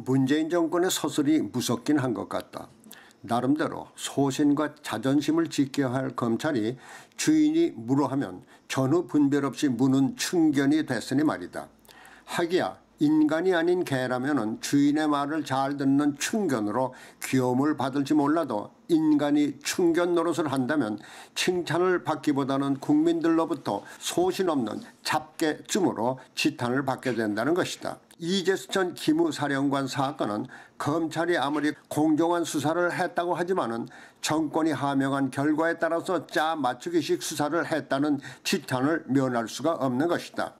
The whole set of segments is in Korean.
문재인 정권의 서슬이 무섭긴 한 것 같다. 나름대로 소신과 자존심을 지켜야 할 검찰이 주인이 물어하면 전후 분별 없이 무는 충견이 됐으니 말이다. 하기야 인간이 아닌 개라면은 주인의 말을 잘 듣는 충견으로 귀여움을 받을지 몰라도 인간이 충견 노릇을 한다면 칭찬을 받기보다는 국민들로부터 소신 없는 잡개쯤으로 지탄을 받게 된다는 것이다. 이재수 전 기무사령관 사건은 검찰이 아무리 공정한 수사를 했다고 하지만은 정권이 하명한 결과에 따라서 짜 맞추기식 수사를 했다는 지탄을 면할 수가 없는 것이다.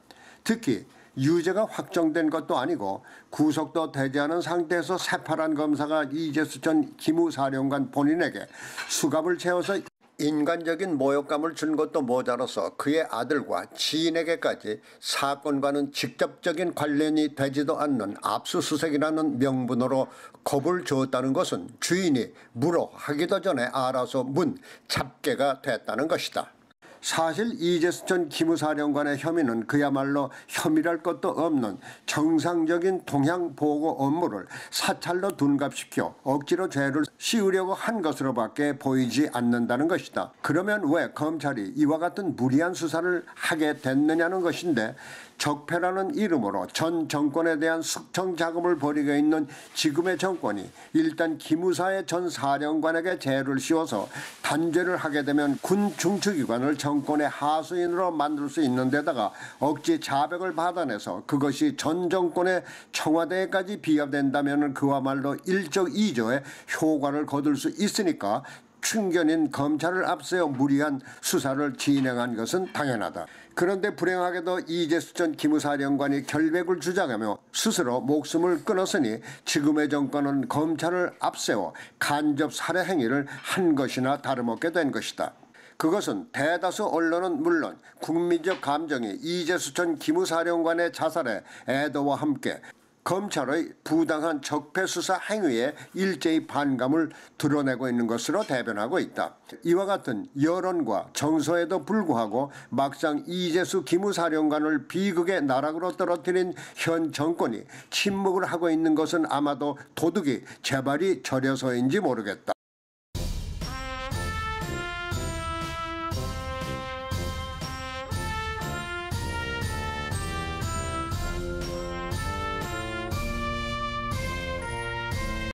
특히 유죄가 확정된 것도 아니고 구속도 되지 않은 상태에서 새파란 검사가 이재수 전 기무사령관 본인에게 수갑을 채워서 인간적인 모욕감을 준 것도 모자라서 그의 아들과 지인에게까지 사건과는 직접적인 관련이 되지도 않는 압수수색이라는 명분으로 겁을 줬다는 것은 주인이 물어하기도 전에 알아서 문 잡개가 됐다는 것이다. 사실 이재수 전 기무사령관의 혐의는 그야말로 혐의랄 것도 없는 정상적인 동향보고 업무를 사찰로 둔갑시켜 억지로 죄를 씌우려고 한 것으로밖에 보이지 않는다는 것이다. 그러면 왜 검찰이 이와 같은 무리한 수사를 하게 됐느냐는 것인데, 적폐라는 이름으로 전 정권에 대한 숙청 작업을 벌이고 있는 지금의 정권이 일단 기무사의 전 사령관에게 죄를 씌워서 단죄를 하게 되면 군 중추기관을 정권의 하수인으로 만들 수 있는 데다가 억지 자백을 받아내서 그것이 전 정권의 청와대에까지 비합된다면 그와말로 일석이조의 효과를 거둘 수 있으니까 충견인 검찰을 앞세워 무리한 수사를 진행한 것은 당연하다. 그런데 불행하게도 이재수 전 기무사령관이 결백을 주장하며 스스로 목숨을 끊었으니 지금의 정권은 검찰을 앞세워 간접 살해 행위를 한 것이나 다름없게 된 것이다. 그것은 대다수 언론은 물론 국민적 감정이 이재수 전 기무사령관의 자살에 애도와 함께 검찰의 부당한 적폐수사 행위에 일제히 반감을 드러내고 있는 것으로 대변하고 있다. 이와 같은 여론과 정서에도 불구하고 막상 이재수 기무사령관을 비극의 나락으로 떨어뜨린 현 정권이 침묵을 하고 있는 것은 아마도 도둑이 재발이 저려서인지 모르겠다.